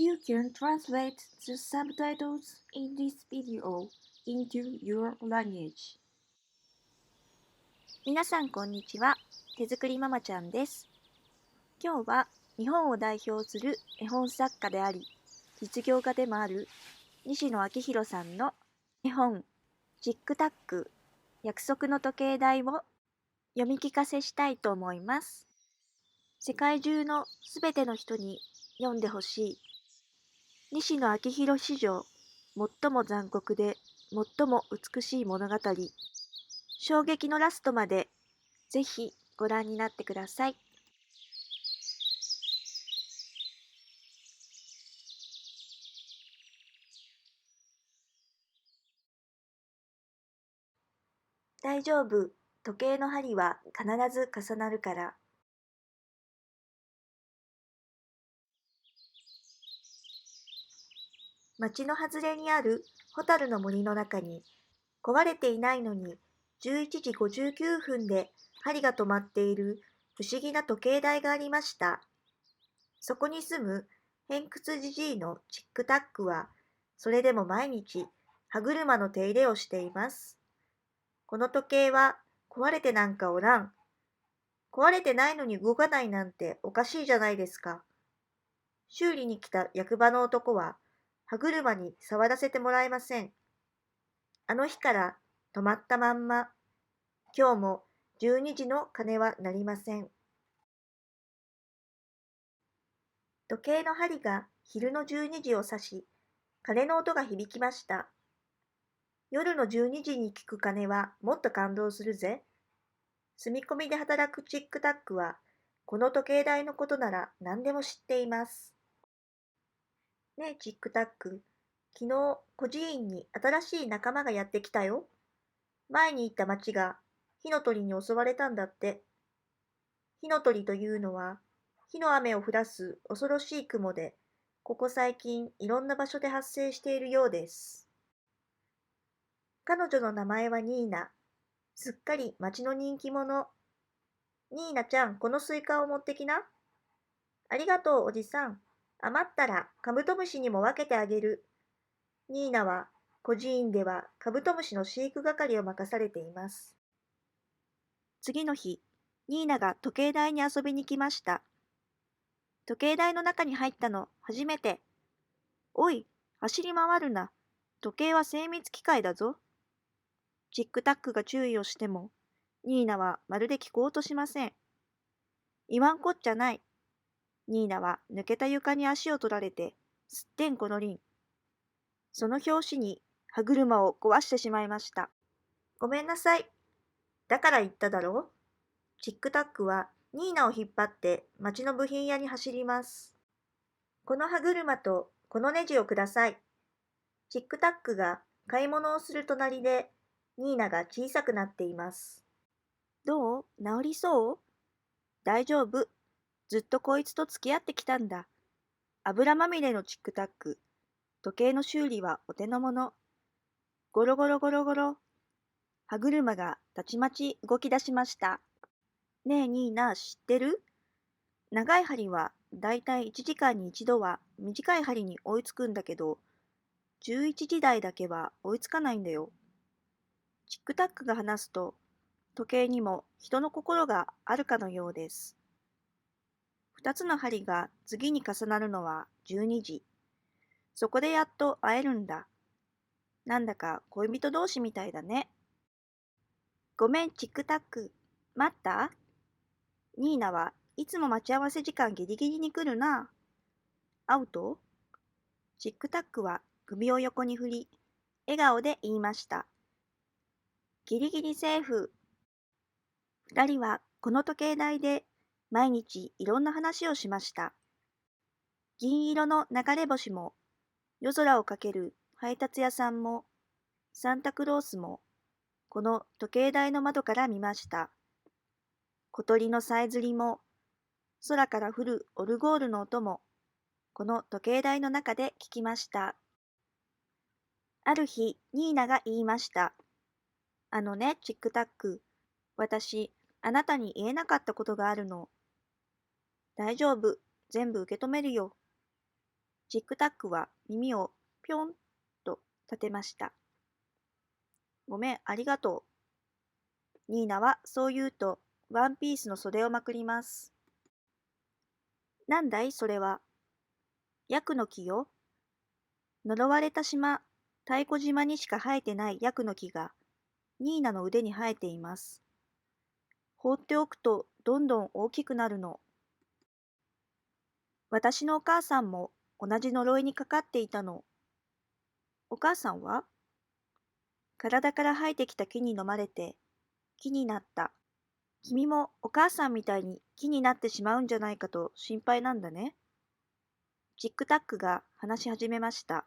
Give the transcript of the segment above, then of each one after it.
You can translate the subtitles in this video into your language. 皆さんこんにちは。手作りママちゃんです。今日は日本を代表する絵本作家であり、実業家でもある西野昭弘さんの絵本チックタック約束の時計台を読み聞かせしたいと思います。世界中のすべての人に読んでほしい。西野昭弘史上最も残酷で最も美しい物語。衝撃のラストまでぜひご覧になってください。大丈夫、時計の針は必ず重なるから。町の外れにあるホタルの森の中に、壊れていないのに11時59分で針が止まっている不思議な時計台がありました。そこに住む偏屈じじいのチックタックは、それでも毎日歯車の手入れをしています。この時計は壊れてなんかおらん。壊れてないのに動かないなんておかしいじゃないですか。修理に来た役場の男は歯車に触らせてもらえません。あの日から止まったまんま。今日も12時の鐘は鳴りません。時計の針が昼の12時を指し、鐘の音が響きました。夜の12時に聞く鐘はもっと感動するぜ。住み込みで働くチックタックは、この時計台のことなら何でも知っています。ねえチックタック、昨日孤児院に新しい仲間がやってきたよ。前に行った町が火の鳥に襲われたんだって。火の鳥というのは、火の雨を降らす恐ろしい雲で、ここ最近いろんな場所で発生しているようです。彼女の名前はニーナ。すっかり町の人気者。ニーナちゃん、このスイカを持ってきな。ありがとう、おじさん。余ったらカブトムシにも分けてあげる。ニーナは孤児院ではカブトムシの飼育係を任されています。次の日、ニーナが時計台に遊びに来ました。時計台の中に入ったの初めて。おい、走り回るな。時計は精密機械だぞ。チックタックが注意をしても、ニーナはまるで聞こうとしません。言わんこっちゃない。ニーナは抜けた床に足を取られて、すってんころりん。その拍子に歯車を壊してしまいました。ごめんなさい。だから言っただろう。チックタックはニーナを引っ張って町の部品屋に走ります。この歯車とこのネジをください。チックタックが買い物をする隣でニーナが小さくなっています。どう？治りそう？大丈夫。ずっとこいつと付き合ってきたんだ。油まみれのチックタック。時計の修理はお手の物。ゴロゴロゴロゴロ。歯車がたちまち動き出しました。ねえニーナ、知ってる？長い針はだいたい1時間に一度は短い針に追いつくんだけど、11時台だけは追いつかないんだよ。チックタックが話すと、時計にも人の心があるかのようです。2つの針が次に重なるのは12時。そこでやっと会えるんだ。なんだか恋人同士みたいだね。ごめん、チックタック。待った？ニーナはいつも待ち合わせ時間ギリギリに来るな。会うと？チックタックは首を横に振り、笑顔で言いました。ギリギリセーフ。二人はこの時計台で毎日いろんな話をしました。銀色の流れ星も、夜空をかける配達屋さんも、サンタクロースも、この時計台の窓から見ました。小鳥のさえずりも、空から降るオルゴールの音も、この時計台の中で聞きました。ある日、ニーナが言いました。あのね、チックタック、私、あなたに言えなかったことがあるの。大丈夫、全部受け止めるよ。チックタックは耳をぴょんと立てました。ごめん、ありがとう。ニーナはそう言うと、ワンピースの袖をまくります。なんだいそれは。ヤクの木よ。呪われた島、太鼓島にしか生えてないヤクの木が、ニーナの腕に生えています。放っておくとどんどん大きくなるの。私のお母さんも同じ呪いにかかっていたの。お母さんは体から生えてきた木に飲まれて木になった。君もお母さんみたいに木になってしまうんじゃないかと心配なんだね。チックタックが話し始めました。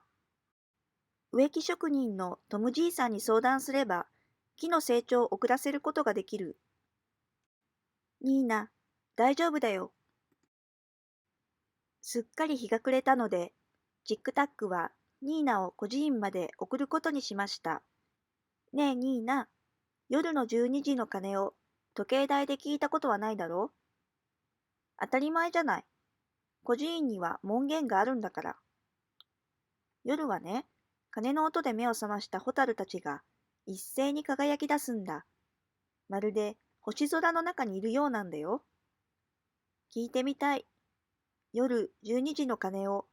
植木職人のトムじいさんに相談すれば木の成長を遅らせることができる。ニーナ、大丈夫だよ。すっかり日が暮れたので、チックタックはニーナを孤児院まで送ることにしました。ねえニーナ、夜の12時の鐘を時計台で聞いたことはないだろう。当たり前じゃない。孤児院には門限があるんだから。夜はね、鐘の音で目を覚ましたホタルたちが一斉に輝き出すんだ。まるで星空の中にいるようなんだよ。聞いてみたい。夜12時の鐘を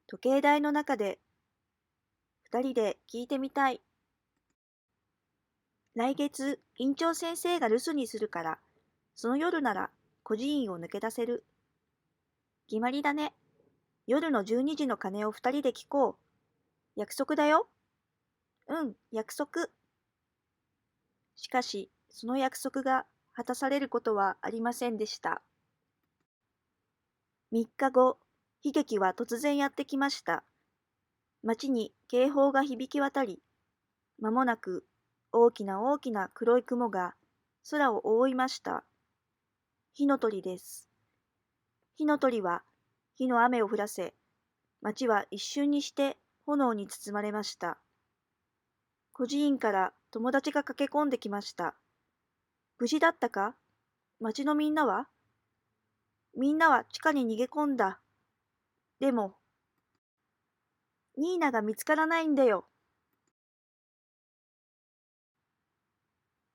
時計台の中で二人で聞いてみたい。来月、院長先生が留守にするから、その夜なら孤児院を抜け出せる。決まりだね。夜の12時の鐘を二人で聞こう。約束だよ。うん、約束。しかし、その約束が果たされることはありませんでした。3日後、悲劇は突然やってきました。街に警報が響き渡り、間もなく大きな大きな黒い雲が空を覆いました。火の鳥です。火の鳥は火の雨を降らせ、町は一瞬にして炎に包まれました。孤児院から友達が駆け込んできました。無事だったか？町のみんなは？みんなは地下に逃げ込んだ。でも、ニーナが見つからないんだよ。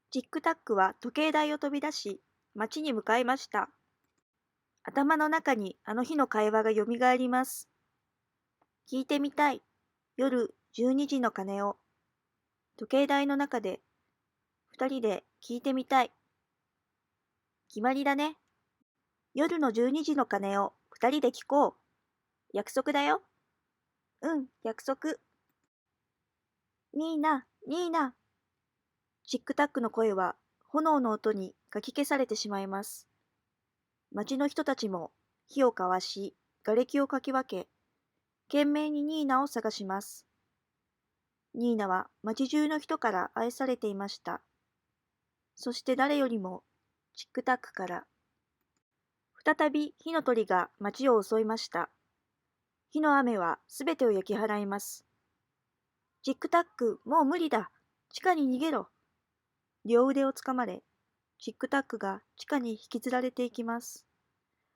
チックタックは時計台を飛び出し、町に向かいました。頭の中にあの日の会話がよみがえります。聞いてみたい。夜12時の鐘を。時計台の中で二人で聞いてみたい。決まりだね。夜の12時の鐘を二人で聞こう。約束だよ。うん、約束。ニーナ、ニーナ。チックタックの声は炎の音にかき消されてしまいます。町の人たちも火を交わし、瓦礫をかき分け、懸命にニーナを探します。ニーナは町中の人から愛されていました。そして誰よりもチックタックから。再び火の鳥が町を襲いました。火の雨はすべてを焼き払います。チックタック、もう無理だ。地下に逃げろ。両腕をつかまれ、チックタックが地下に引きずられていきます。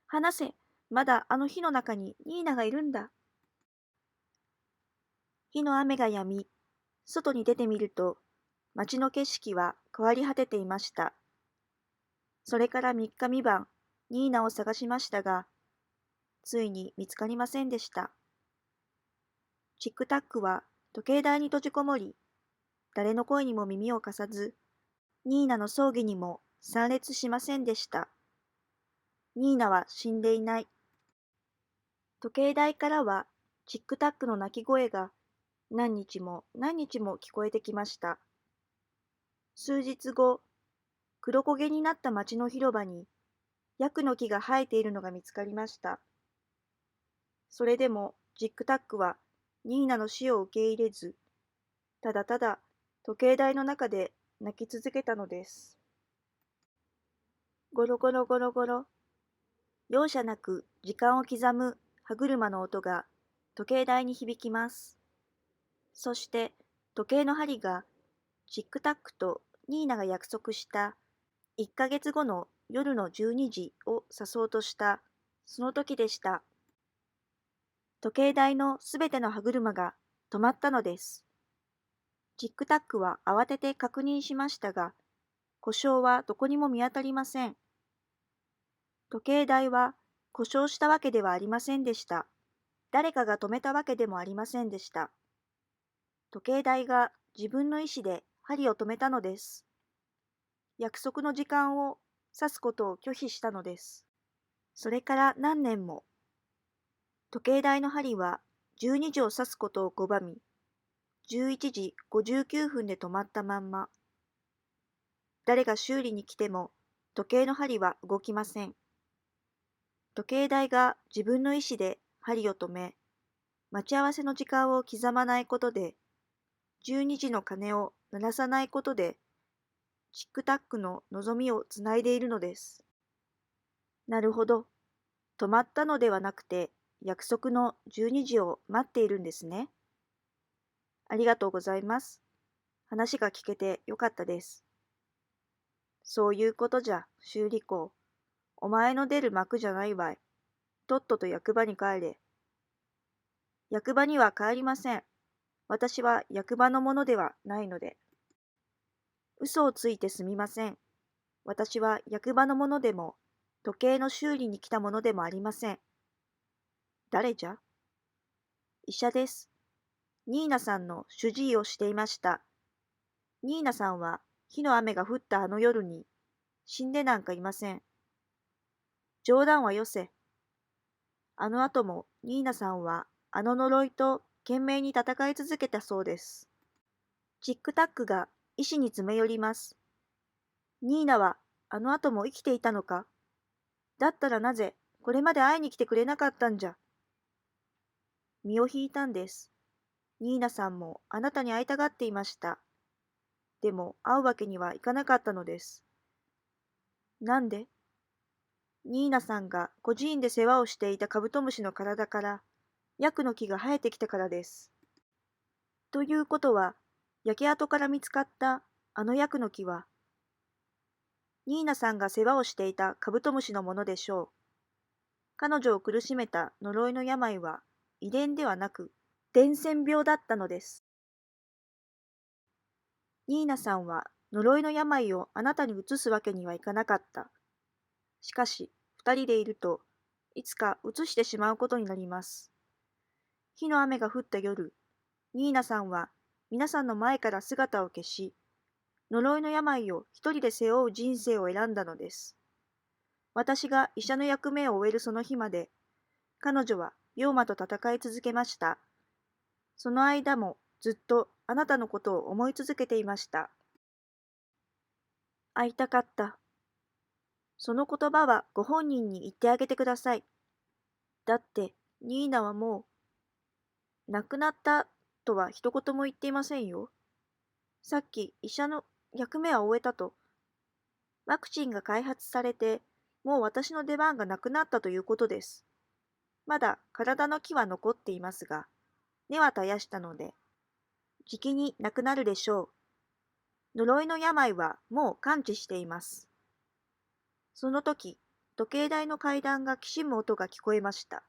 離せ、まだあの火の中にニーナがいるんだ。火の雨が止み、外に出てみると、街の景色は変わり果てていました。それから3日3晩、ニーナを探しましたが、ついに見つかりませんでした。チックタックは時計台に閉じこもり、誰の声にも耳を貸さず、ニーナの葬儀にも参列しませんでした。ニーナは死んでいない。時計台からはチックタックの鳴き声が何日も何日も聞こえてきました。数日後、黒焦げになった町の広場にヤクの木が生えているのが見つかりました。それでもチックタックはニーナの死を受け入れず、ただただ時計台の中で泣き続けたのです。ゴロゴロゴロゴロ。容赦なく時間を刻む歯車の音が時計台に響きます。そして時計の針がチックタックとニーナが約束した1ヶ月後の夜の12時を指そうとしたその時でした。時計台のすべての歯車が止まったのです。チックタックは慌てて確認しましたが、故障はどこにも見当たりません。時計台は故障したわけではありませんでした。誰かが止めたわけでもありませんでした。時計台が自分の意思で針を止めたのです。約束の時間を指すことを拒否したのです。それから何年も、時計台の針は12時を指すことを拒み、11時59分で止まったまんま。誰が修理に来ても時計の針は動きません。時計台が自分の意思で針を止め、待ち合わせの時間を刻まないことで、12時の鐘を鳴らさないことで、チックタックの望みをつないでいるのです。なるほど。止まったのではなくて、約束の12時を待っているんですね。ありがとうございます。話が聞けてよかったです。そういうことじゃ、修理工。お前の出る幕じゃないわい。とっとと役場に帰れ。役場には帰りません。私は役場のものではないので。嘘をついてすみません。私は役場のものでも、時計の修理に来たものでもありません。誰じゃ？医者です。ニーナさんの主治医をしていました。ニーナさんは火の雨が降ったあの夜に死んでなんかいません。冗談はよせ。あの後もニーナさんはあの呪いと懸命に戦い続けたそうです。チックタックが医師に詰め寄ります。ニーナはあの後も生きていたのか？だったらなぜこれまで会いに来てくれなかったんじゃ？身を引いたんです。ニーナさんもあなたに会いたがっていました。でも会うわけにはいかなかったのです。なんで？ニーナさんが孤児院で世話をしていたカブトムシの体からヤクの木が生えてきたからです。ということは、焼け跡から見つかったあのヤクの木は、ニーナさんが世話をしていたカブトムシのものでしょう。彼女を苦しめた呪いの病は遺伝ではなく伝染病だったのです。ニーナさんは呪いの病をあなたに移すわけにはいかなかった。しかし、二人でいるといつか移してしまうことになります。火の雨が降った夜、ニーナさんは皆さんの前から姿を消し、呪いの病を一人で背負う人生を選んだのです。私が医者の役目を終えるその日まで、彼女は病魔と戦い続けました。その間もずっとあなたのことを思い続けていました。会いたかった。その言葉はご本人に言ってあげてください。だって、ニーナはもう、亡くなったとは一言も言っていませんよ。さっき医者の役目は終えたと。ワクチンが開発されて、もう私の出番がなくなったということです。まだ体の木は残っていますが、根は絶やしたので、じきになくなるでしょう。呪いの病はもう完治しています。その時、時計台の階段がきしむ音が聞こえました。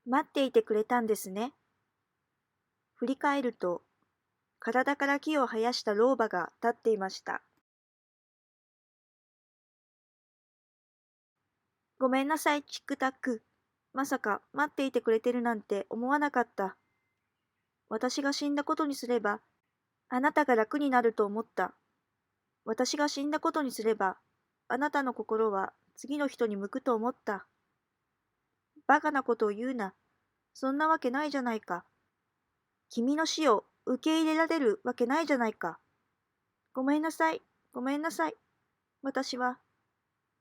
待っていてくれたんですね。振り返ると、体から木を生やした老婆が立っていました。ごめんなさい、チックタック。まさか待っていてくれてるなんて思わなかった。私が死んだことにすれば、あなたが楽になると思った。私が死んだことにすれば、あなたの心は次の人に向くと思った。バカなことを言うな。そんなわけないじゃないか。君の死を受け入れられるわけないじゃないか。ごめんなさい、ごめんなさい。私は、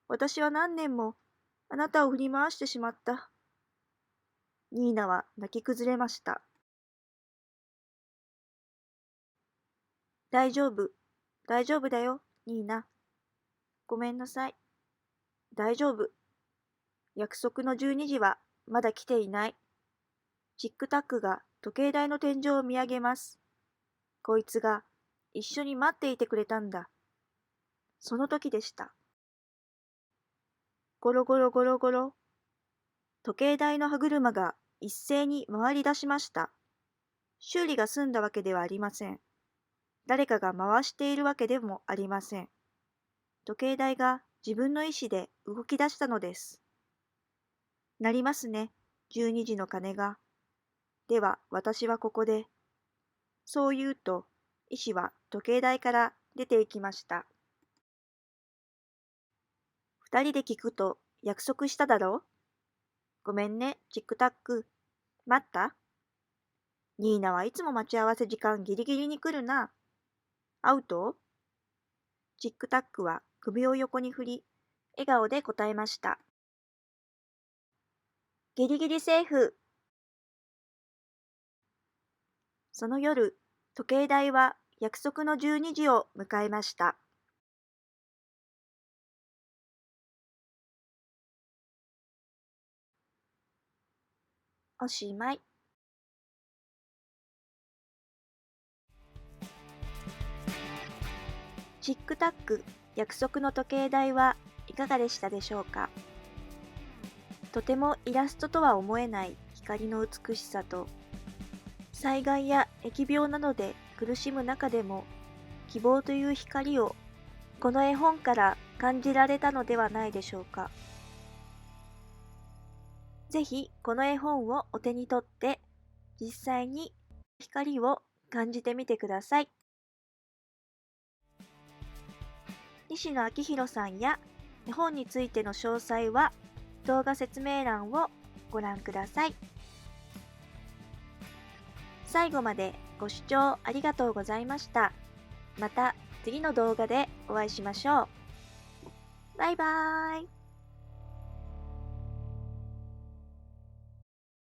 私は何年もあなたを振り回してしまった。ニーナは泣き崩れました。大丈夫、大丈夫だよ、ニーナ。ごめんなさい。大丈夫。約束の12時はまだ来ていない。チックタックが時計台の天井を見上げます。こいつが一緒に待っていてくれたんだ。その時でした。ゴロゴロゴロゴロ。時計台の歯車が一斉に回り出しました。修理が済んだわけではありません。誰かが回しているわけでもありません。時計台が自分の意志で動き出したのです。鳴りますね、12時の鐘が。では私はここで。そう言うと、医師は時計台から出て行きました。二人で聞くと約束しただろう？ごめんね、チックタック。待った？ニーナはいつも待ち合わせ時間ギリギリに来るな。アウト？チックタックは首を横に振り、笑顔で答えました。ギリギリセーフ。その夜、時計台は約束の12時を迎えました。おしまい。チックタック、約束の時計台はいかがでしたでしょうか？とてもイラストとは思えない光の美しさと、災害や疫病などで苦しむ中でも希望という光をこの絵本から感じられたのではないでしょうか。ぜひこの絵本をお手に取って実際に光を感じてみてください。西野昭弘さんや絵本についての詳細は動画説明欄をご覧ください。最後までご視聴ありがとうございました。また次の動画でお会いしましょう。バイバーイ。